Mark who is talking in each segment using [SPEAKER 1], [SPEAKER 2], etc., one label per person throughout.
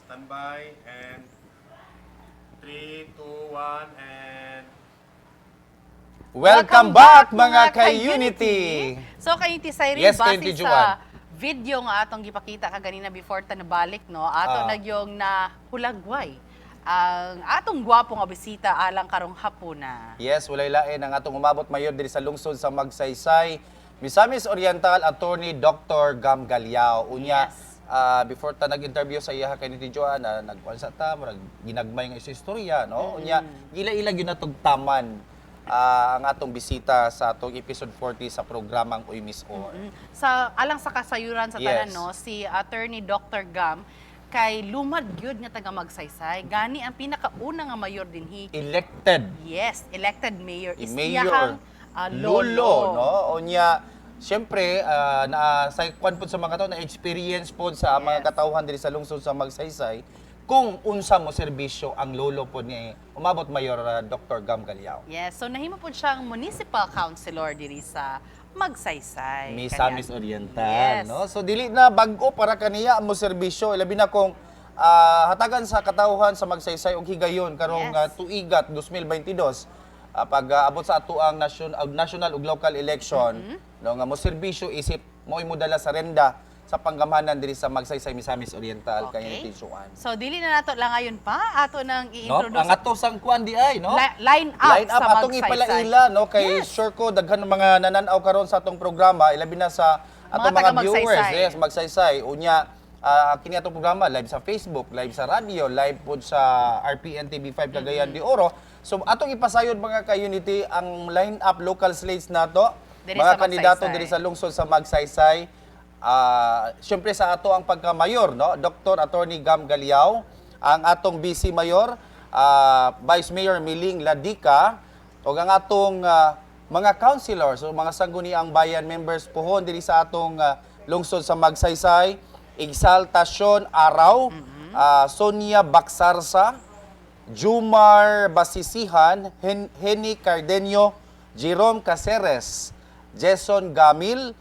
[SPEAKER 1] Standby and 3, 2, 1 and
[SPEAKER 2] Welcome back mga ka-Unity!
[SPEAKER 3] So ka-Unity Siren,
[SPEAKER 2] Yes,
[SPEAKER 3] base
[SPEAKER 2] ka-Unity
[SPEAKER 3] sa video nga atong gipakita kaganina before ta nabalik, no? Ato nagyong na hulagway ang atong gwapo nga bisita alang karong hapuna.
[SPEAKER 2] Yes, walay lain ang atong umabot mayor diri sa lungsod sa Magsaysay, Misamis Oriental, Attorney Dr. Gam Galiao. Unya,
[SPEAKER 3] Yes.
[SPEAKER 2] before ta nag-interview sa iya kay ni Joanna, nagkuansa ta, murag ginagmay nga sa istorya, no? Unya, gila-ila gyud natong taman ang atong bisita sa atong episode 40 sa programang Uy Miss Or.
[SPEAKER 3] Sa alang sa kasayuran sa tanan,
[SPEAKER 2] Yes.
[SPEAKER 3] no, si Attorney Dr. Gam kay lumad gyud nga taga Magsaysay. Gani ang pinakauna nga mayor dinhi.
[SPEAKER 2] Elected
[SPEAKER 3] Yes, elected mayor is
[SPEAKER 2] Mayor
[SPEAKER 3] iyahang
[SPEAKER 2] Lolo, no? Unya, siyempre, sa kwan po sa mga tao, na-experience po sa mga
[SPEAKER 3] Yes.
[SPEAKER 2] katauhan diri sa lungsod sa Magsaysay, kung unsa mo serbisyo ang lolo po ni umabot Mayor Dr. Gam Galiao.
[SPEAKER 3] Yes, so nahimo po siyang municipal councilor diri sa Magsaysay.
[SPEAKER 2] Misamis
[SPEAKER 3] Kanya-
[SPEAKER 2] Oriental,
[SPEAKER 3] Yes.
[SPEAKER 2] no? So dili na bag-o para kaniya mo serbisyo, labi na kung hatagan sa katauhan sa Magsaysay og higayon karong
[SPEAKER 3] Yes.
[SPEAKER 2] tuigat 2022 pag abot sa ato ang national ug local election, no nga mo serbisyo isip mo imudala sa renda sa panggamhanan diri sa Magsaysay Misamis Oriental kay Tisuan.
[SPEAKER 3] So dili na nato lang ngayon pa ato nang
[SPEAKER 2] No?
[SPEAKER 3] i-introduce
[SPEAKER 2] Ang ato sang kuan di ay, no?
[SPEAKER 3] line up
[SPEAKER 2] Line up
[SPEAKER 3] sa
[SPEAKER 2] atong
[SPEAKER 3] Magsaysay.
[SPEAKER 2] ipalaila, no? Kay
[SPEAKER 3] Yes.
[SPEAKER 2] sure ko daghan ng mga nananaw karon sa atong programa, ilabi na sa atong
[SPEAKER 3] Mga
[SPEAKER 2] mga
[SPEAKER 3] taga
[SPEAKER 2] viewers,
[SPEAKER 3] Magsaysay.
[SPEAKER 2] yes, Magsaysay. Unya kini atong programa live sa Facebook, live sa radio, live pod sa RPN TV5 Cagayan de Oro. So atong ipasayod mga ka-Unity ang line up local slates nato,
[SPEAKER 3] Diri
[SPEAKER 2] mga
[SPEAKER 3] sa
[SPEAKER 2] kandidato
[SPEAKER 3] Magsaysay.
[SPEAKER 2] diri sa lungsod sa Magsaysay. Siyempre sa ato ang pagka-mayor, no? Dr. Attorney Gam Galiao, ang atong vice mayor, Vice Mayor Miling Ladica, o ang atong mga councilors, o mga sangguniang bayan members pohon diri sa atong lungsod sa Magsaysay, Exaltacion Araw, Sonia Baksarsa, Jumar Basisihan, Henny Cardenio, Jerome Caceres, Jason Gamil,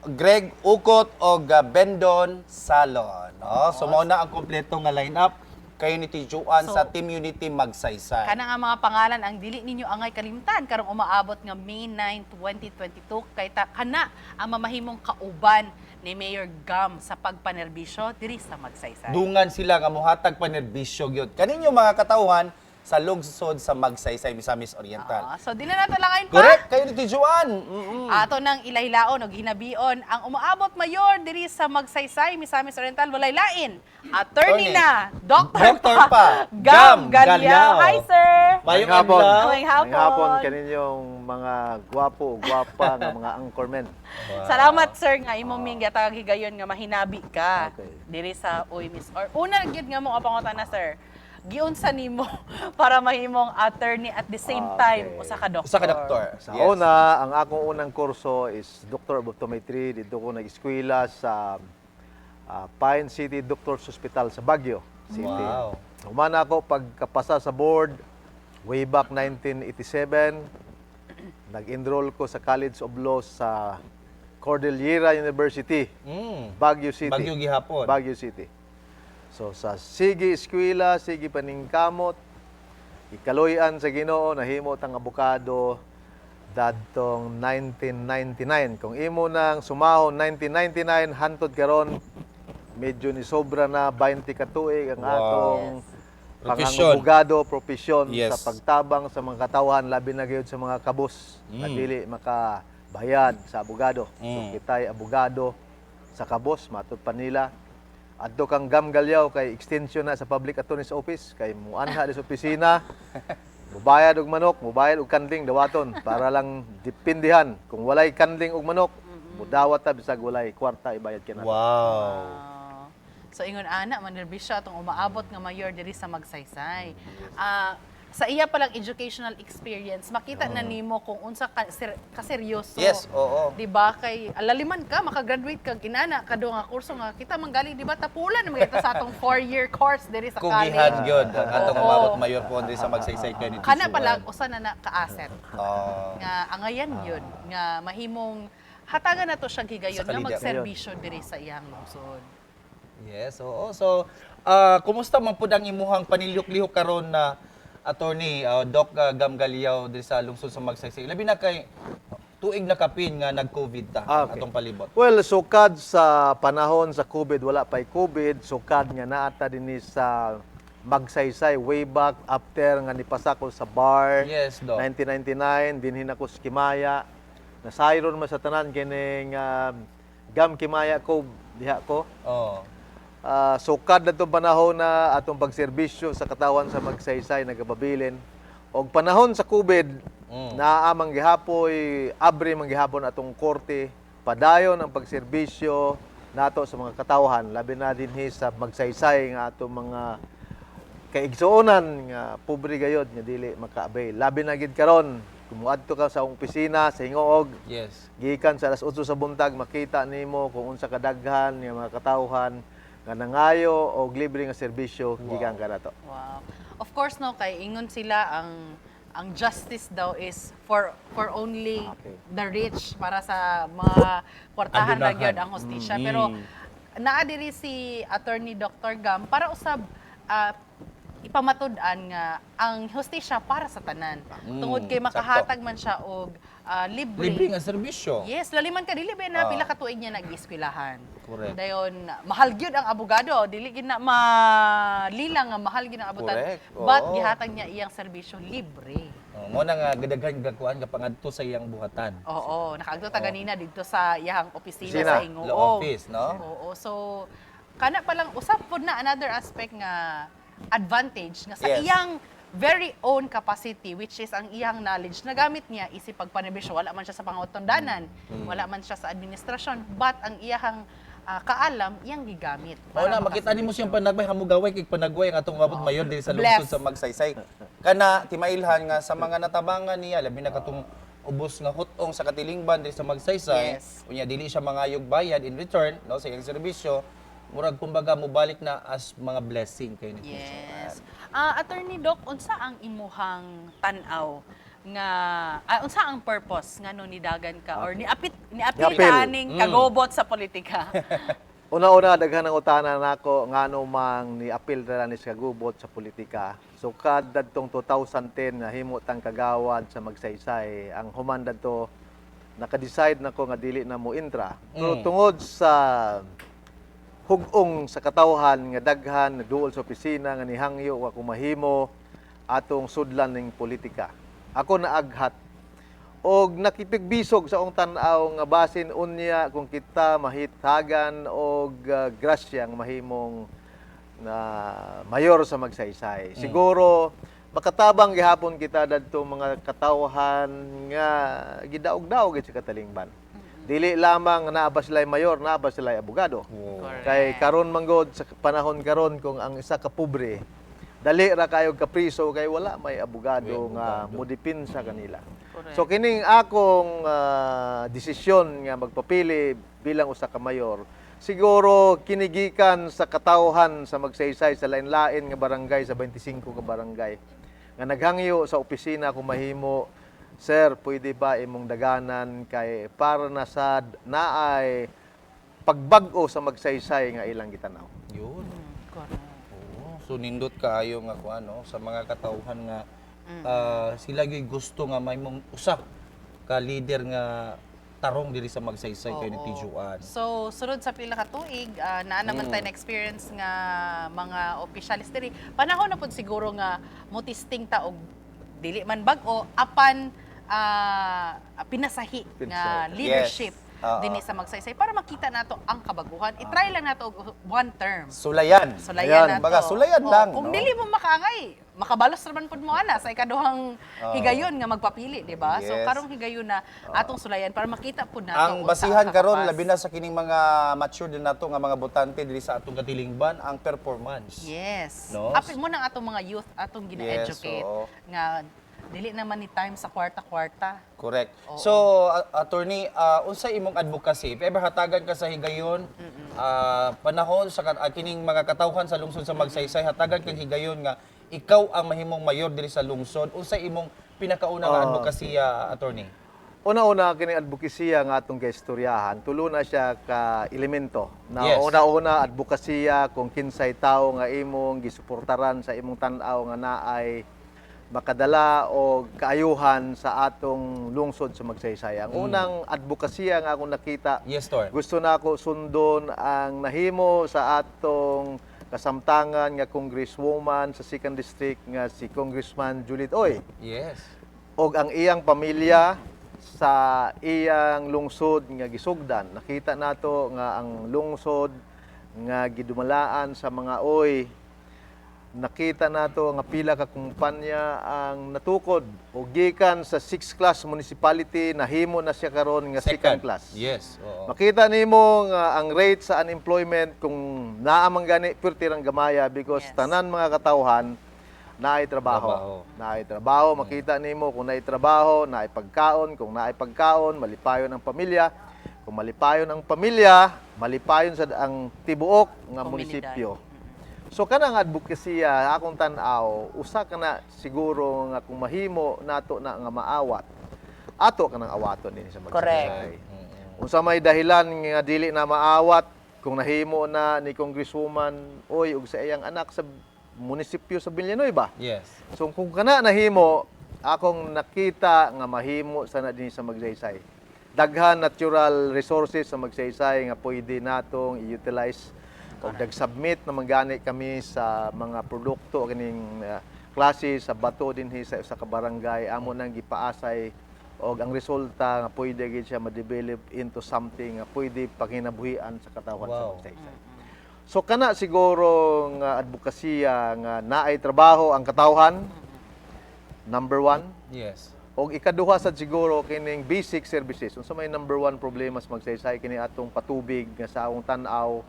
[SPEAKER 2] Greg Ukot o Bendon Salon. No? So, mao na ang kompleto nga lineup kay Unity Juan
[SPEAKER 3] So,
[SPEAKER 2] sa Team Unity Magsaysay.
[SPEAKER 3] Kana nga mga pangalan ang dili ninyo angay kalimtan karong umaabot nga May 9, 2022 kay kana ang mamahimong kauban ni Mayor Gam sa pagpanerbisyo diri sa Magsaysay.
[SPEAKER 2] Dungan sila nga mohatag panerbisyo gyud. Kaninyo mga katawhan sa lungsod sa Magsaysay, Misamis Oriental.
[SPEAKER 3] So dili na to lang ngayon pa.
[SPEAKER 2] Correct, kay Unity Juan.
[SPEAKER 3] Ato nang ilahilao og hinabion ang umaabot mayor diri sa Magsaysay, Misamis Oriental walay lain. Attorney na Dr.
[SPEAKER 2] Pa
[SPEAKER 3] Gam Galiao. Hi sir.
[SPEAKER 2] Mayong
[SPEAKER 4] hapon.
[SPEAKER 2] adlaw.
[SPEAKER 3] Mayong hapon.
[SPEAKER 4] Ngayong hapon kaninyong mga gwapo, gwapa nga mga anchormen.
[SPEAKER 3] Salamat sir nga imong minggatag higayon nga mahinabi ka
[SPEAKER 4] Okay.
[SPEAKER 3] diri sa Uy Miss Or. Una gyud nga mo kapangutan na sir. Giunsa nimo para mahimong attorney at the same time
[SPEAKER 4] Okay.
[SPEAKER 3] usa ka doktor.
[SPEAKER 2] Usa ka doktor.
[SPEAKER 4] Sa
[SPEAKER 2] Yes.
[SPEAKER 4] una, ang akong unang kurso is Doctor of Optometry. Dito ko nag-eskwela sa Pine City Doctors Hospital sa Baguio City.
[SPEAKER 2] Wow.
[SPEAKER 4] Humana ako pagkapasa sa board way back 1987. Nag-enroll ko sa College of Law sa Cordillera University, Baguio City.
[SPEAKER 2] Bagyo gihapon.
[SPEAKER 4] Baguio City. So sa sige eskwela, sige paningkamot, ikaloyan sa Ginoo nahimo tang abogado dadtong 1999. Kung imo nang sumahon 1999 hantod karon medyo ni sobra na 20 ka tuig ang
[SPEAKER 2] Wow.
[SPEAKER 4] atong
[SPEAKER 2] Profesyon.
[SPEAKER 4] pangangabogado, profesyon
[SPEAKER 2] Yes.
[SPEAKER 4] sa pagtabang sa mga katawhan labi na gyud sa mga kabus na dili makabayad sa abogado. So kitay abogado sa kabos matud pa nila. Adto kang Gam Galiao kay extension na sa Public Attorney's Office kay muanha sa opisina. Mubayad og manok, mubayad og kandling dawaton para lang dipindihan. Kung walay kandling og manok, mudawat ta bisag walay kwarta ibayad kana.
[SPEAKER 2] Wow.
[SPEAKER 3] So ingon ana manerbisyo atong umaabot nga mayor diri sa Magsaysay. Sa iya palang educational experience, makita na nimo kung unsa ka kaseryoso.
[SPEAKER 2] Yes, oo.
[SPEAKER 3] Di ba kay alaliman ka makagraduate kag inana kado nga kurso nga kita manggaling di ba tapulan naman kita sa atong 4-year course diri sa college.
[SPEAKER 2] Kugihan gyud ang atong
[SPEAKER 3] Oo.
[SPEAKER 2] umabot mayor po diri sa Magsaysay kay Unity
[SPEAKER 3] Kana
[SPEAKER 2] Juan.
[SPEAKER 3] pala usa na ka-asset.
[SPEAKER 2] Oh.
[SPEAKER 3] Nga angayan yun nga mahimong hatagan na to siya higayon
[SPEAKER 2] Sa
[SPEAKER 3] nga
[SPEAKER 2] kalider.
[SPEAKER 3] magserbisyo diri sa iyang lungsod.
[SPEAKER 2] Yes, oo. So, kumusta man pud ang imuhang panilihok-lihok karon na attorney Doc Gam Galiao diri sa lungsod sa Magsaysay? Labi na kay tuig na kapin nga nag-COVID ta
[SPEAKER 4] Okay.
[SPEAKER 2] atong palibot.
[SPEAKER 4] Well, sukad sa panahon sa COVID, wala pa'y COVID, sukad nga naata din sa Magsaysay way back after nga nipasak ko sa bar.
[SPEAKER 2] Yes, Doc.
[SPEAKER 4] 1999, dinhin ako sa Kimaya. Nasayron man sa tanan kining Gam Kimaya ko diha ko.
[SPEAKER 2] Oh.
[SPEAKER 4] Sukad na itong panahon na atong pagserbisyo sa katawan sa Magsaysay nagababilin. Og panahon sa COVID, naamang gihapoy, abre man gihapon atong korte, padayon ang pagserbisyo nato sa mga katawhan, labi na dinhi sa Magsaysay nga atong mga kaigsuonan nga pobre gayod nga dili maka-avail. Labi na gid karon, kumuadto ka sa opisina sa Hingoog,
[SPEAKER 2] Yes.
[SPEAKER 4] gikan sa alas 8 sa buntag makita nimo kung unsa kadaghan nga mga katawhan nga nangayo o libre nga serbisyo gikan ka nato.
[SPEAKER 3] Wow. Of course no kay ingon sila ang justice daw is for only
[SPEAKER 4] Okay.
[SPEAKER 3] the rich para sa mga kwartahan ra
[SPEAKER 2] Adunahan.
[SPEAKER 3] gyud ang hostisya. Pero naa diri si Attorney Dr. Gam para usab ipamatud-an nga ang hostisya para sa tanan. Tungod kay makahatag man siya og libre.
[SPEAKER 2] Libre nga serbisyo.
[SPEAKER 3] Yes, laliman ka dili ba na pila ka tuig niya nag-eskwelahan.
[SPEAKER 2] Correct.
[SPEAKER 3] Dayon mahal gyud ang abogado, dili gyud na malila nga mahal gyud ang abogado.
[SPEAKER 2] Correct, oo.
[SPEAKER 3] But gihatag niya iyang serbisyo libre.
[SPEAKER 2] Mo na nga gadaghan gakuan nga pangadto sa iyang buhatan.
[SPEAKER 3] Oo, nakaagto ta ganina didto sa iyang opisina
[SPEAKER 4] Opisina.
[SPEAKER 3] sa Hingoog.
[SPEAKER 2] Law office, no?
[SPEAKER 3] Oo, so kana pa lang usap pod na another aspect nga advantage nga sa
[SPEAKER 2] Yes.
[SPEAKER 3] iyang very own capacity, which is ang iyang knowledge na gamit niya isip pagpanebisyo. Wala man siya sa pangutondanan, wala man siya sa administrasyon, but ang iyang kaalam, iyang gigamit.
[SPEAKER 2] Mao na makita nimo siyang panagway hamugaway kay panagway ang atong mabot mayon diri sa lungsod
[SPEAKER 3] Bless.
[SPEAKER 2] sa Magsaysay. Kana timailhan nga sa mga natabangan niya labi na katong ubos nga hutong sa katilingban diri sa Magsaysay.
[SPEAKER 3] Yes.
[SPEAKER 2] Unya dili siya mangayog bayad in return no sa iyang serbisyo. Murag kumbaga mobalik na as mga blessing kay ni
[SPEAKER 3] Yes. Attorney Doc, unsa ang imuhang tan-aw nga unsa ang purpose nga no nidagan ka or niapil
[SPEAKER 4] Niapil.
[SPEAKER 3] kaning kagobot sa politika?
[SPEAKER 4] Una-una daghan ang utana nako ngano mang ni-apil ra ni sa gubot sa politika. So kadtong 2010 nga himo tang kagawad sa Magsaysay, ang human dadto naka-decide nako nga dili na mo intra. Pero tungod sa hugong sa katawhan nga daghan na duol sa opisina nga nihangyo wa kumahimo atong sudlan ning politika. Ako naaghat og nakipigbisog sa ong tan-aw nga basin unya kung kita mahitagan og grasya nga mahimong na mayor sa Magsaysay. Siguro makatabang gihapon kita dadto mga katawhan nga gidaog-daog gid sa katalingban. Dili lamang naa ba sila'y mayor, naa ba sila'y abogado.
[SPEAKER 3] Correct.
[SPEAKER 4] Kay karon manggod sa panahon karon kung ang isa ka pobre, dali ra kayo ka priso kay wala may abogado nga modipinsa kanila.
[SPEAKER 3] Correct.
[SPEAKER 4] So kining akong desisyon nga magpapili bilang usa ka mayor, siguro kinigikan sa katawhan sa Magsaysay sa lain-lain nga barangay sa 25 ka barangay nga naghangyo sa opisina kung mahimo, sir, pwede ba imong daganan kay para na sad naay pagbag-o sa Magsaysay nga ilang gitanaw.
[SPEAKER 2] Yun.
[SPEAKER 3] Correct.
[SPEAKER 2] Oo. So nindot kaayo nga kuan no sa mga katawhan nga sila gyud gusto nga may mong usa ka leader nga tarong diri sa Magsaysay kay ni
[SPEAKER 3] Oo.
[SPEAKER 2] Tijuan.
[SPEAKER 3] So, sunod sa pila ka tuig, naa naman tayo na experience nga mga officialis diri. Panahon na pud siguro nga motisting ta og dili man bag-o apan pinasahi nga
[SPEAKER 4] Pinsahi.
[SPEAKER 3] leadership
[SPEAKER 2] Yes. Oo.
[SPEAKER 3] dinhi sa Magsaysay para makita nato ang kabaguhan. I-try lang nato og one term.
[SPEAKER 2] Sulayan.
[SPEAKER 3] Sulayan
[SPEAKER 4] Ayan,
[SPEAKER 3] nato.
[SPEAKER 2] baga, sulayan lang,
[SPEAKER 3] Kung
[SPEAKER 2] no?
[SPEAKER 3] dili mo makaangay, makabalos naman pud mo ana sa ikaduhang higayon nga magpapili, di ba? So
[SPEAKER 2] Yes.
[SPEAKER 3] karong higayon na atong sulayan para makita pud nato
[SPEAKER 2] Ang
[SPEAKER 3] unsa
[SPEAKER 2] basihan karon
[SPEAKER 3] kakapas.
[SPEAKER 2] labi na sa kining mga mature din nato nga mga botante diri sa atong katilingban ang performance.
[SPEAKER 3] Yes.
[SPEAKER 2] No?
[SPEAKER 3] Apil mo nang atong mga youth atong gina-educate
[SPEAKER 2] oo.
[SPEAKER 3] nga dili naman ni time sa kwarta-kwarta.
[SPEAKER 2] Correct.
[SPEAKER 3] Oo.
[SPEAKER 2] So, attorney, unsa imong advocacy? If ever hatagan ka sa higayon, panahon sa kining mga katawhan sa lungsod sa Magsaysay, hatagan kang higayon nga ikaw ang mahimong mayor diri sa lungsod, unsa imong pinakauna nga advocacy, attorney?
[SPEAKER 4] Una-una kini advokasya nga atong kaistoryahan, tulo na siya ka elemento. Na
[SPEAKER 2] Yes.
[SPEAKER 4] una-una advokasya kung kinsay tao nga imong gisuportaran sa imong tan-aw nga naay makadala o kaayuhan sa atong lungsod sa Magsaysay. Ang unang advokasya nga akong nakita,
[SPEAKER 2] Yes, Tor.
[SPEAKER 4] gusto na ako sundon ang nahimo sa atong kasamtangan nga congresswoman sa 2nd District nga si Congressman Juliet Oy.
[SPEAKER 2] Yes.
[SPEAKER 4] Og ang iyang pamilya sa iyang lungsod nga gisugdan. Nakita nato nga ang lungsod nga gidumalaan sa mga oy. Nakita nato nga pila ka kumpanya ang natukod o gikan sa 6th class municipality nahimo na siya karon nga 2nd class.
[SPEAKER 2] Yes. Oo.
[SPEAKER 4] Makita nimo nga ang rate sa unemployment kung naa man gani perti rang gamaya because
[SPEAKER 3] Yes.
[SPEAKER 4] tanan mga katawhan naay trabaho. Naay trabaho, makita nimo kung naay trabaho, naay pagkaon, kung naay pagkaon, malipayon ang pamilya. Kung malipayon ang pamilya, malipayon sa ang tibuok nga
[SPEAKER 3] Komunidad.
[SPEAKER 4] munisipyo. So kanang advokasya akong tan-aw, usa ka na siguro nga kung mahimo nato na nga maawat. Ato kanang awaton din sa Magsaysay. Unsa may dahilan nga dili na maawat kung nahimo na ni Congresswoman Oy ug sa iyang anak sa munisipyo sa Villanueva.
[SPEAKER 2] Yes.
[SPEAKER 4] So kung kana nahimo, akong nakita nga mahimo sana din sa Magsaysay. Daghan natural resources sa Magsaysay nga pwede natong i-utilize o dag-submit na magani kami sa mga produkto kining klase sa bato dinhi sa usa ka barangay amo nang gipaasay og ang resulta nga pwede gid siya ma-develop into something nga pwede panginabuhian sa katawhan sa
[SPEAKER 2] Wow.
[SPEAKER 4] Magsaysay. So kana siguro nga advokasya nga naay trabaho ang katawhan. Number 1.
[SPEAKER 2] Yes.
[SPEAKER 4] Og ikaduha sad siguro kining basic services. Unsa may number 1 problema sa Magsaysay kini atong patubig nga sa akong tan-aw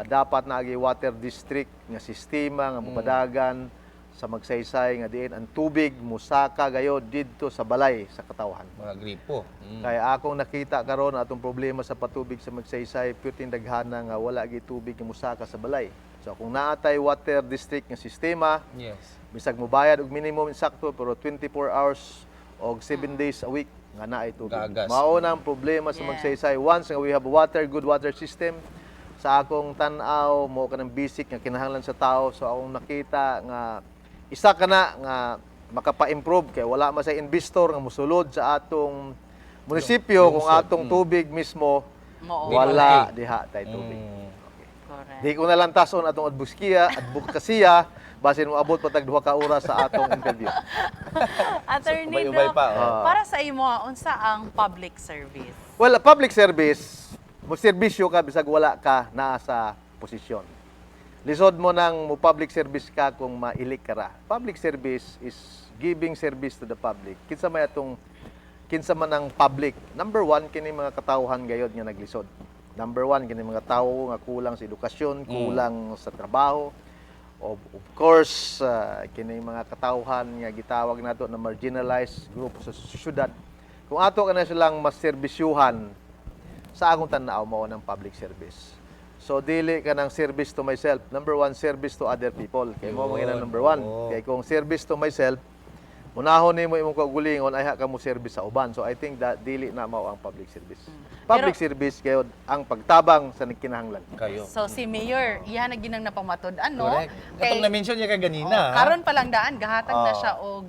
[SPEAKER 4] dapat na agi water district nga sistema nga mabadagan sa Magsaysay nga diin ang tubig musaka gayod didto sa balay sa katawhan.
[SPEAKER 2] Mga gripo.
[SPEAKER 4] Kaya akong nakita karon atong problema sa patubig sa Magsaysay puting daghana nga wala gi tubig nga musaka sa balay. So kung naatay water district nga sistema,
[SPEAKER 2] Yes.
[SPEAKER 4] bisag mo bayad og minimum sakto pero 24 hours og 7 days a week nga naay tubig.
[SPEAKER 2] Gagas.
[SPEAKER 4] Mao na ang problema sa
[SPEAKER 3] Yeah.
[SPEAKER 4] Magsaysay. Once nga we have good water system, sa akong tan-aw mo kanang basic nga kinahanglan sa tao, so akong nakita nga isa ka na nga makapa-improve kay wala man sa investor nga mosulod sa atong munisipyo kung
[SPEAKER 2] lungsod.
[SPEAKER 4] atong tubig mismo
[SPEAKER 3] Mao.
[SPEAKER 4] wala diha tay tubig.
[SPEAKER 3] Correct.
[SPEAKER 4] Di ko na lang tason atong advokasya basin mo abot patag 2 ka oras sa atong interview.
[SPEAKER 3] Attorney
[SPEAKER 2] ubay-ubay
[SPEAKER 3] Doc,
[SPEAKER 2] pa,
[SPEAKER 3] para sa imo, unsa ang public service?
[SPEAKER 4] Well, public service, mo serbisyo ka bisag wala ka naa sa posisyon. Lisod mo nang mo public service ka kung mailik ka ra. Public service is giving service to the public. Kinsa man ang public. Number 1 kini mga katawhan gayod nga naglisod. Number 1 kini mga tawo nga kulang sa edukasyon, kulang sa trabaho. Of course, kini mga katawhan nga gitawag nato na marginalized group sa syudad. Kung ato ka na silang maserbisyuhan sa akong tan-aw mao ng public service. So dili ka ng service to myself. Number 1, service to other people. Kay mo mga number 1.
[SPEAKER 2] Oo.
[SPEAKER 4] Kay kung service to myself, unahon nimo imong kaugulingon ay ka mo service sa uban. So I think that dili na mao ang public service. Public service kayo ang pagtabang sa kinahanglan.
[SPEAKER 2] Kayo.
[SPEAKER 3] So si Mayor, iya na ginang napamatud ano?
[SPEAKER 2] Correct. Katong na-mention niya kaganina.
[SPEAKER 3] Karon pa lang daan gahatag na
[SPEAKER 2] Oh.
[SPEAKER 3] siya og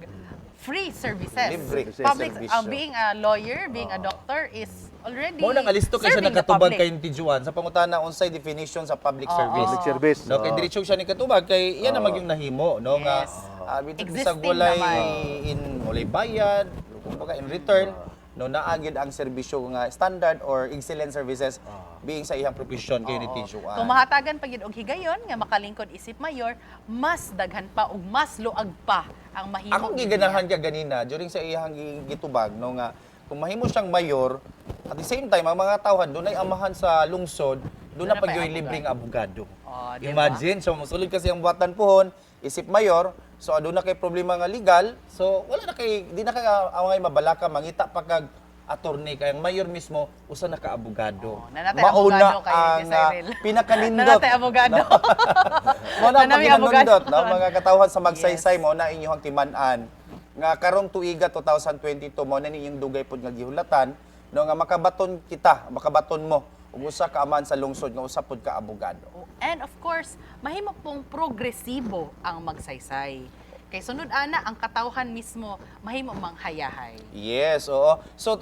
[SPEAKER 3] free services.
[SPEAKER 2] Libre
[SPEAKER 3] Public
[SPEAKER 2] serbisyo.
[SPEAKER 3] being a lawyer, being a doctor is already
[SPEAKER 2] Mo nang alisto kay siya
[SPEAKER 3] serving the
[SPEAKER 2] nakatubag
[SPEAKER 3] public.
[SPEAKER 2] kay Tijuan sa pangutana unsay definition sa public service.
[SPEAKER 4] Public service.
[SPEAKER 2] No, kay diretso siya ni katubag kay iyan na magyung nahimo no nga
[SPEAKER 3] Yes.
[SPEAKER 2] bitud
[SPEAKER 3] Existing
[SPEAKER 2] bisag walay
[SPEAKER 3] naman.
[SPEAKER 2] walay bayad, kumbaga in return no naagid ang serbisyo nga standard or excellent services being sa iyang profession kay ni Tijuan.
[SPEAKER 3] Kung mahatagan pa gyud og higayon nga makalingkod isip mayor, mas daghan pa ug mas luag pa ang mahimo.
[SPEAKER 2] Akong giganahan ka ganina during sa iyang gitubag no nga kung mahimo siyang mayor at the same time ang mga tawhan dunay amahan sa lungsod doon na
[SPEAKER 3] Doon na pa
[SPEAKER 2] pagyoy
[SPEAKER 3] yung
[SPEAKER 2] libreng abogado.
[SPEAKER 3] Oh, di ba?
[SPEAKER 2] Imagine, so musulod kasi ang buhatan pohon, isip mayor, so doon na kay problema nga legal, so wala na kay di na kay away mabalaka mangita pa kag attorney kay ang mayor mismo usa na ka abogado.
[SPEAKER 3] Oh, nanatay abogado kay Cyril.
[SPEAKER 2] Pinakanindot.
[SPEAKER 3] Nanatay abogado.
[SPEAKER 2] Mo na
[SPEAKER 3] Nanami
[SPEAKER 2] pagkinanundot,
[SPEAKER 3] abogado.
[SPEAKER 2] no mga katawhan sa Magsaysay mo na inyong timan-an nga karong tuiga 2022 mo na ni yung dugay pod nga gihulatan no nga makabaton mo ug usa ka aman sa lungsod nga usa pod ka abogado.
[SPEAKER 3] And of course, mahimo pong progresibo ang magsaysay. Kay sunod ana ang katawhan mismo mahimo manghayahay.
[SPEAKER 2] Yes, oo. So,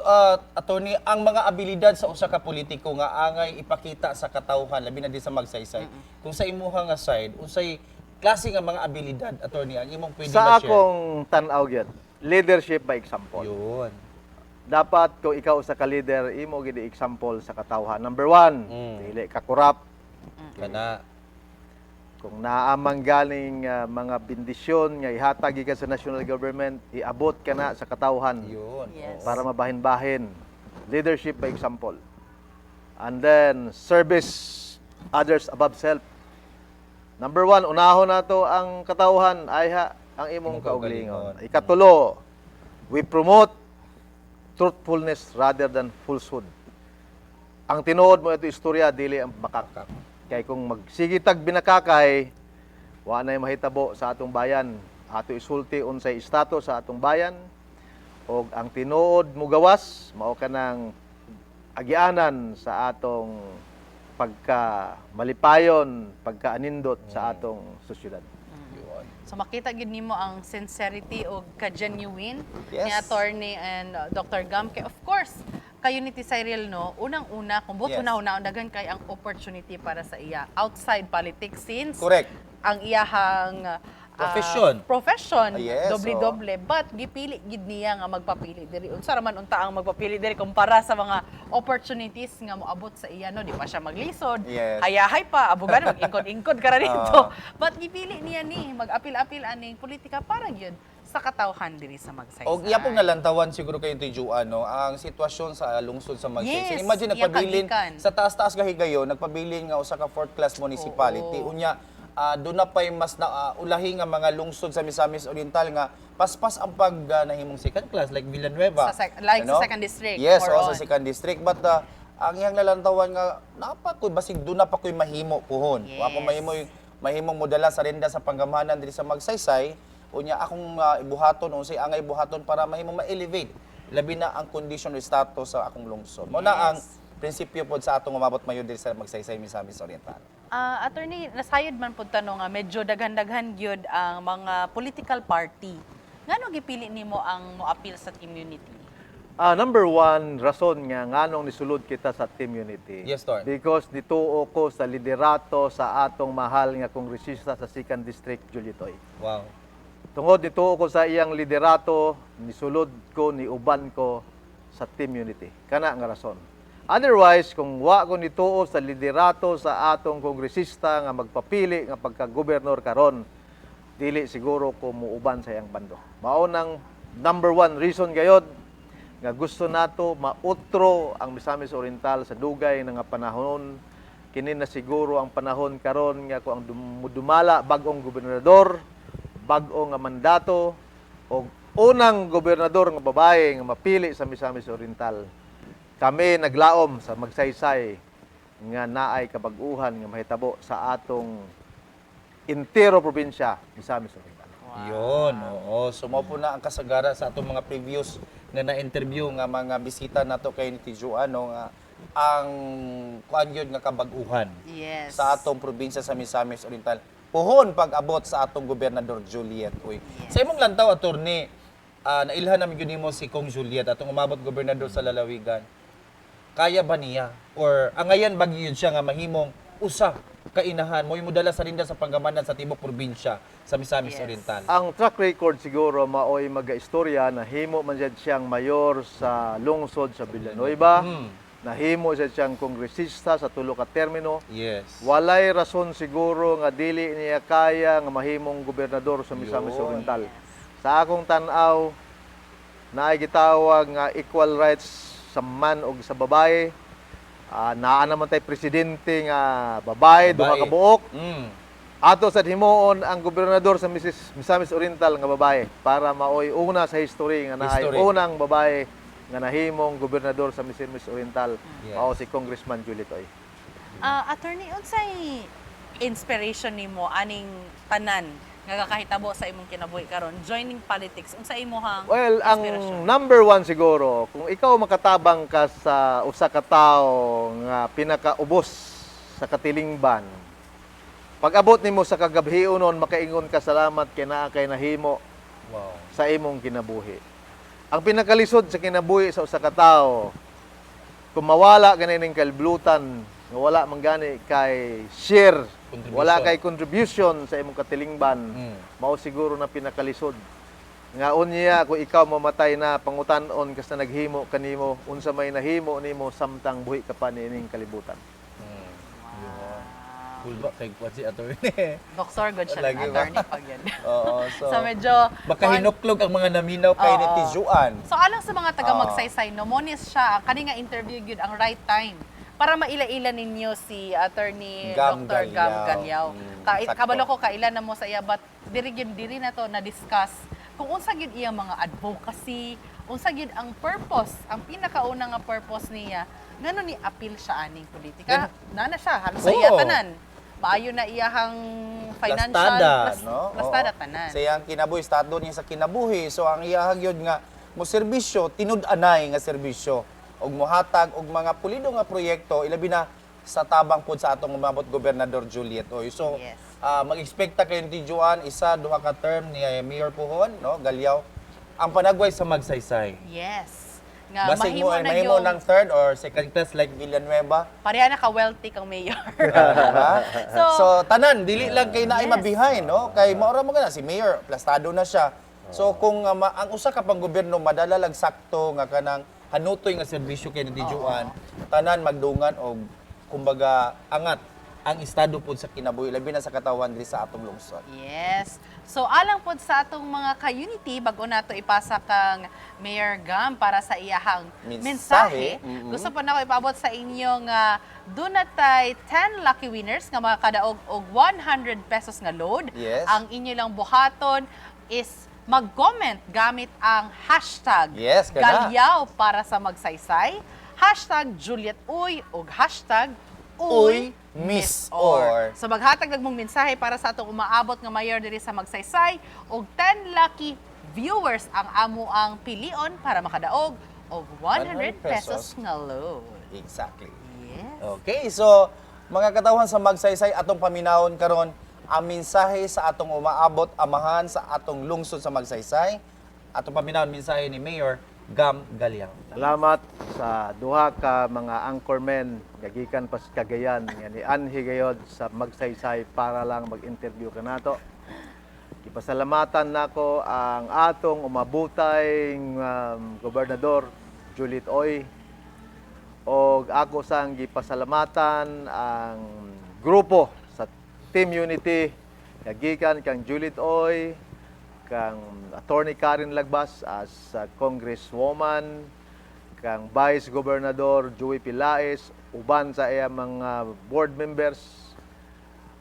[SPEAKER 2] attorney, ang mga abilidad sa usa ka politiko nga angay ipakita sa katawhan labi na di sa magsaysay. Kung sa imuha nga side, unsay klase nga mga abilidad, attorney, ang imong pwede
[SPEAKER 4] Sa
[SPEAKER 2] ma-share?
[SPEAKER 4] akong tanaw gyud, leadership by example.
[SPEAKER 2] Yun.
[SPEAKER 4] Dapat kung ikaw usa ka leader, imo gid example sa katawhan. Number 1, dili ka korap.
[SPEAKER 2] Kana.
[SPEAKER 4] Kung naamang galing mga bendisyon nga ihatag gikan sa national government, iabot ka na sa katawhan
[SPEAKER 2] Yun.
[SPEAKER 3] Yes.
[SPEAKER 4] para mabahin-bahin. Leadership by example. And then, service others above self. Number 1, unahon nato ang katawhan, ayha ang imong
[SPEAKER 2] Imong
[SPEAKER 4] kaugalingon.
[SPEAKER 2] kaugalingon.
[SPEAKER 4] Ikatulo, we promote truthfulness rather than falsehood. Ang tinuod mo ito istorya, dili ang makakak. Kaya kung magsigitag binakakay, wa na mahitabo sa atong bayan. Ato isulti unsay status sa atong bayan. O ang tinuod mo gawas, mao ka ng agianan sa atong pagka-malipayon, pagka-anindot sa atong sosyedad.
[SPEAKER 2] Yun.
[SPEAKER 3] So makita gid nimo ang sincerity o ka-genuine
[SPEAKER 2] Yes.
[SPEAKER 3] ni attorney and Dr. Gam. Kay of course, kayo ni Cyril no, unang-una kung buot
[SPEAKER 2] Yes.
[SPEAKER 3] una dagan kay ang opportunity para sa iya outside politics since
[SPEAKER 2] Correct.
[SPEAKER 3] ang iyahang profession
[SPEAKER 2] Yes,
[SPEAKER 3] doble-doble but gipili gid niya nga magpapili diri unsa ra man unta ang magpapili diri kumpara sa mga opportunities nga moabot sa iya no di pa siya maglisod
[SPEAKER 2] Yes.
[SPEAKER 3] hayahay pa abogado mag-ingkod-ingkod ka ra dito but gipili niya ni mag-apil-apil aning politika para gyud sa katawhan diri sa magsaysay.
[SPEAKER 2] O iya pong nalantawan siguro kayo tijuan no, ang sitwasyon sa lungsod sa Magsaysay.
[SPEAKER 3] Yes,
[SPEAKER 2] Imagine
[SPEAKER 3] iya
[SPEAKER 2] nagpabilin
[SPEAKER 3] kagikan.
[SPEAKER 2] sa taas-taas gahigayon, nagpabilin nga usa ka fourth class municipality.
[SPEAKER 3] Oo.
[SPEAKER 2] Unya doon na pa'y mas ulahi nga mga lungsod sa Misamis Oriental nga paspas ang pag nahimong second class like Villanueva.
[SPEAKER 3] Sa second district,
[SPEAKER 2] Yes,
[SPEAKER 3] more
[SPEAKER 2] o sa
[SPEAKER 3] on.
[SPEAKER 2] second district. But ang iyang nalantawan nga napakoy basig doon na pa ko'y mahimo puhon.
[SPEAKER 3] Yes.
[SPEAKER 2] Wa ko mahimong modala sa renda sa panggamahanan diri sa Magsaysay. Unya akong ibuhaton unsay angay buhaton para mahimong ma-elevate labi na ang condition or status sa akong lungsod. Mao na ang
[SPEAKER 3] Yes.
[SPEAKER 2] prinsipyo pod sa atong umabot mayon diri sa Magsaysay Misamis Oriental.
[SPEAKER 3] Attorney, nasayod man po tanong nga medyo daghan-daghan gyud ang mga political party. Ngano gipili nimo ang mo-appeal sa community?
[SPEAKER 4] Number 1, rason nga nganong nisulod kita sa team unity.
[SPEAKER 2] Yes, Tor.
[SPEAKER 4] Because nituo ko sa liderato sa atong mahal nga kongresista sa 2nd District, Julitoy.
[SPEAKER 2] Wow.
[SPEAKER 4] Tungod nituo ko sa iyang liderato, nisulod ko, niuban ko sa team unity. Kana nga rason. Otherwise, kung wa ko nituo sa liderato sa atong kongresista nga magpapili nga pagka-gobernador karon, dili siguro ko muuban sa iyang bando. Mao nang number 1 reason gayod nga gusto nato mautro ang Misamis Oriental sa dugay nga panahon. Kini na siguro ang panahon karon nga kung ang dumala bag-ong gobernador, bag-ong nga mandato o unang gobernador nga babae nga mapili sa Misamis Oriental. Kami naglaom sa Magsaysay nga naay kabag-uhan nga mahitabo sa atong entero probinsya Misamis Oriental.
[SPEAKER 2] Yun, oo. So mao po na ang kasagara sa atong mga previous nga na-interview nga mga bisita nato kay ni Tijuan no nga ang kuan gyud nga kabag-uhan
[SPEAKER 3] Yes.
[SPEAKER 2] sa atong probinsya sa Misamis Oriental. Puhon pag-abot sa atong gobernador Juliet. Uy.
[SPEAKER 3] Yes.
[SPEAKER 2] Sa imong lantaw attorney, nailhan namin yun mo si Kong Juliet atong umabot gobernador sa Lalawigan. Kaya ba niya or angayan ba gyud siya nga mahimong usa kainahan mo imudala sa rinda sa panggamanan sa tibok probinsya sa Misamis
[SPEAKER 3] Yes.
[SPEAKER 2] Oriental?
[SPEAKER 4] Ang track record siguro maoy maga-istorya na himo man jud siyang mayor sa lungsod sa Villanueva. Nahimo siya siyang kongresista sa tulo ka termino.
[SPEAKER 2] Yes.
[SPEAKER 4] Walay rason siguro nga dili niya kaya nga mahimong gobernador sa Misamis
[SPEAKER 2] Yun.
[SPEAKER 4] Oriental. Sa akong tan-aw, naay gitawag nga equal rights sa man o sa babae. Naa naman tay presidente nga babae, duha ka buok. Ato sa himuon ang gobernador sa Misamis Oriental nga babae para maoy una sa history nga naay
[SPEAKER 2] History.
[SPEAKER 4] unang babae nga nahimong gobernador sa Misamis Oriental,
[SPEAKER 2] Yes.
[SPEAKER 4] mao si Congressman Julitoy.
[SPEAKER 3] Attorney, unsay inspiration nimo aning tanan nga kakahitabo sa imong kinabuhi karon? Joining politics, unsa imong
[SPEAKER 4] Well, ang
[SPEAKER 3] inspirasyon?
[SPEAKER 4] number one siguro, kung ikaw makatabang ka sa usa ka tawo nga pinakaubos sa katilingban, pag-abot nimo sa kagabhiunon, makaingon ka salamat kay naa kay nahimo
[SPEAKER 2] Wow.
[SPEAKER 4] sa imong kinabuhi. Ang pinakalisod sa kinabuhi sa usa ka tawo, kung mawala ganing kaliblutan, nga wala man gani kay share,
[SPEAKER 2] Contribution.
[SPEAKER 4] wala kay contribution sa imong katilingban, mao siguro na pinakalisod. Nga unya kung ikaw mamatay na, pangutan-on kas na naghimo kanimo, unsa may nahimo nimo samtang buhi ka pa nining kalibutan.
[SPEAKER 2] Cool ba kay kuan si attorney?
[SPEAKER 3] Doktor, good siya
[SPEAKER 2] Lagi
[SPEAKER 3] ng
[SPEAKER 2] ba?
[SPEAKER 3] attorney pag yan.
[SPEAKER 2] Oo, so,
[SPEAKER 3] So medyo...
[SPEAKER 2] baka hinuklog ang mga naminaw kay
[SPEAKER 3] Oo.
[SPEAKER 2] netizuan.
[SPEAKER 3] So alang sa mga taga
[SPEAKER 2] Oo.
[SPEAKER 3] magsaysay, no, monis siya, kani nga interview gyud ang right time para maila-ila ninyo si attorney
[SPEAKER 2] Gam
[SPEAKER 3] Dr. Gam
[SPEAKER 2] Galiao.
[SPEAKER 3] Galiao.
[SPEAKER 2] Sakto.
[SPEAKER 3] Kabalo ko kailan na mo sa iya, but diri na to na discuss kung unsa gyud iyang mga advocacy, unsa gyud ang purpose, ang pinakauna nga purpose niya, ngano ni appeal siya aning politika. Nana siya halos sa iya
[SPEAKER 2] Oo.
[SPEAKER 3] tanan. Maayo na iyahang financial
[SPEAKER 2] Plastada, no?
[SPEAKER 3] plastada
[SPEAKER 2] Oo.
[SPEAKER 3] tanan.
[SPEAKER 2] Sa iyang kinabuhi, estado niya sa kinabuhi. So ang iyahang yun nga, mo serbisyo, tinud-anay nga serbisyo. Og muhatag og mga pulido nga proyekto, ilabi na sa tabang pod sa atong umabot Gobernador Juliet Oy. So
[SPEAKER 3] Yes.
[SPEAKER 2] mag-expecta kayo ni Juan, isa, duha ka term ni Mayor Puhon, no? Galiao. Ang panagway sa magsaysay.
[SPEAKER 3] Yes. Nga
[SPEAKER 2] Basig mo,
[SPEAKER 3] mahimo na
[SPEAKER 2] mahimo
[SPEAKER 3] yung
[SPEAKER 2] ng third or second class like Villanueva.
[SPEAKER 3] pareha na ka-wealthy kang mayor.
[SPEAKER 2] Diba?
[SPEAKER 3] So-
[SPEAKER 2] so, tanan, dili lang kay naay
[SPEAKER 3] Yes.
[SPEAKER 2] mabihay, no? Kay maura mo na si Mayor, plastado na siya. So, kung ang usa ka pang gobyerno madala lang sakto nga kanang hanutoy nga serbisyo kay nadijuan, tanan magdungan og kumbaga angat ang estado pod sa kinabuhi labi na sa katawan diri sa atong lungsod.
[SPEAKER 3] Yes. So alang pod sa atong mga ka-unity bago nato ipasa kang Mayor Gam para sa iyahang mensahe.
[SPEAKER 2] Mhm.
[SPEAKER 3] Gusto po nako ipaabot sa inyo nga dunatay 10 lucky winners nga makakadaog og 100 pesos nga load.
[SPEAKER 2] Yes.
[SPEAKER 3] Ang inyo lang buhaton is mag-comment gamit ang hashtag
[SPEAKER 2] Yes, kana.
[SPEAKER 3] Galiao para sa magsaysay, hashtag Juliet Uy o hashtag
[SPEAKER 2] Uy, Miss Or.
[SPEAKER 3] So maghatag lang mong mensahe para sa atong umaabot nga mayor diri sa Magsaysay og 10 lucky viewers ang amo ang pilion para makadaog og 100 pesos nga load.
[SPEAKER 2] Exactly.
[SPEAKER 3] Yes.
[SPEAKER 2] Okay, so mga katawhan sa magsaysay atong paminawon karon ang mensahe sa atong umaabot amahan sa atong lungsod sa magsaysay. Atong paminawon mensahe ni Mayor Gam Galiao.
[SPEAKER 4] Salamat sa duha ka mga anchormen nga gikan pa sa Cagayan nga ni Anhi gayod sa magsaysay para lang mag-interview ka nato. Ipasalamatan nako ang atong umabutay Gobernador Juliet Oy og ako sang gipasalamatan ang grupo sa Team Unity nga gikan kang Juliet Oy, kang Attorney Karen Lagbas as Congresswoman, kang Vice Gobernador Joey Pilaes, uban sa iya mga board members,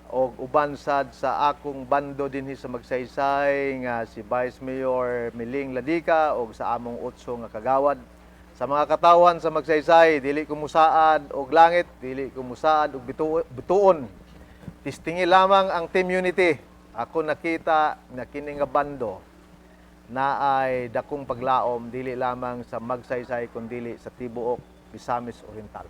[SPEAKER 4] o uban sad sa akong bando dinhi sa Magsaysay nga si Vice Mayor Miling Ladika o sa among utso nga kagawad. Sa mga katawan sa Magsaysay, dili ko musaad og langit, dili ko musaad og bituon. Tistingi lamang ang Team Unity. Ako nakita na kini nga bando na ay dakong paglaom dili lamang sa Magsaysay kundi sa tibuok Misamis Oriental.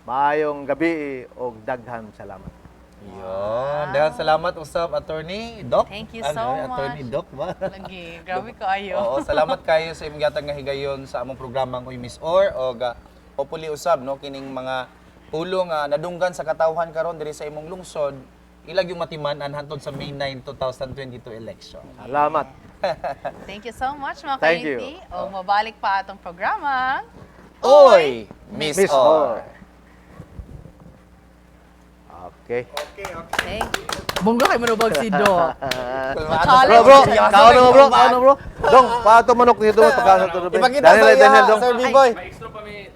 [SPEAKER 4] Maayong gabi og daghan salamat.
[SPEAKER 2] Yun. Dahil salamat usab Attorney Doc.
[SPEAKER 3] Thank you
[SPEAKER 2] Ano,
[SPEAKER 3] so
[SPEAKER 2] Attorney
[SPEAKER 3] much.
[SPEAKER 2] Doc ba?
[SPEAKER 3] Lagi, grabe kaayo.
[SPEAKER 2] Oo, salamat kayo sa imong gatag nga higayon sa among programang Uy Miss Or o hopefully usab no kining mga pulong nadunggan sa katawhan karon diri sa imong lungsod ilag yung matiman-an hantod sa May 9, 2022 election.
[SPEAKER 4] Salamat.
[SPEAKER 3] Thank you so much mga
[SPEAKER 4] Thank
[SPEAKER 3] ka-unity.
[SPEAKER 4] you.
[SPEAKER 3] O mabalik pa atong programa.
[SPEAKER 2] Oy, Miss
[SPEAKER 4] Miss
[SPEAKER 2] Or.
[SPEAKER 4] Or. Okay.
[SPEAKER 1] Okay, okay.
[SPEAKER 3] Thank you. Bungga kay manubag si Doc.
[SPEAKER 4] Bro, bro, kaon mo bro, kaon mo bro. Dong, pato manok dito pagka sa tubig.
[SPEAKER 2] Ipakita sa iya, Sir B-Boy.
[SPEAKER 1] May extra pa may